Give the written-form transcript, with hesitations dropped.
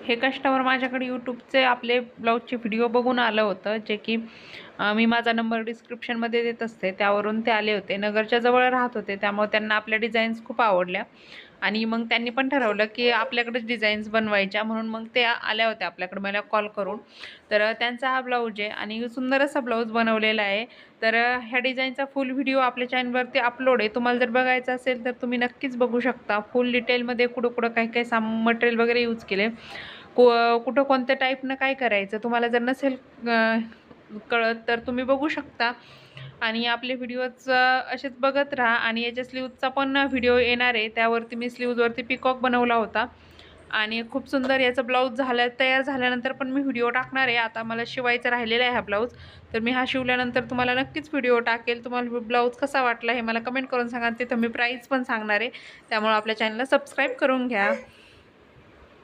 हे कस्टमर माझ्याकडे यूट्यूबचे आपले ब्लाऊजचे व्हिडिओ बघून आलं होतं, जे की मी माझा नंबर डिस्क्रिप्शनमध्ये देत असते, त्यावरून ते आले होते. नगरच्या जवळ राहत होते, त्यामुळे त्यांना आपल्या डिझाईन्स खूप आवडल्या आणि मग त्यांनी पण ठरवलं की आपल्याकडेच डिझाईन्स बनवायच्या, म्हणून मग ते आल्या होत्या आपल्याकडे मला कॉल करून. तर त्यांचा हा ब्लाऊज आहे आणि सुंदर असा ब्लाऊज बनवलेला आहे. तर ह्या डिझाईनचा फुल व्हिडिओ आपल्या चॅनलवरती अपलोड आहे. तुम्हाला जर बघायचं असेल तर तुम्ही नक्कीच बघू शकता. फुल डिटेलमध्ये कुठं कुठं काय काय मटेरियल वगैरे यूज केले, कुठं कोणत्या टाईपनं काय करायचं तुम्हाला जर नसेल कळत तर तुम्ही बघू शकता. आणि आपले व्हिडिओज असेच बघत राहा. आणि याच्या स्लीव्जचा पण व्हिडिओ येणार आहे, त्यावरती मी स्लीव्जवरती पिकॉक बनवला होता आणि खूप सुंदर याचा ब्लाऊज तयार झाल्यानंतर पण मी व्हिडिओ टाकणार आहे. आता मला शिवायचा राहिलेला आहे हा ब्लाऊज, तर मी हा शिवल्यानंतर तुम्हाला नक्कीच व्हिडिओ टाकेल. तुम्हाला ब्लाऊज कसा वाटला हे मला कमेंट करून सांगा. तिथं मी प्राईस पण सांगणार आहे, त्यामुळे आपल्या चॅनलला सबस्क्राईब करून घ्या.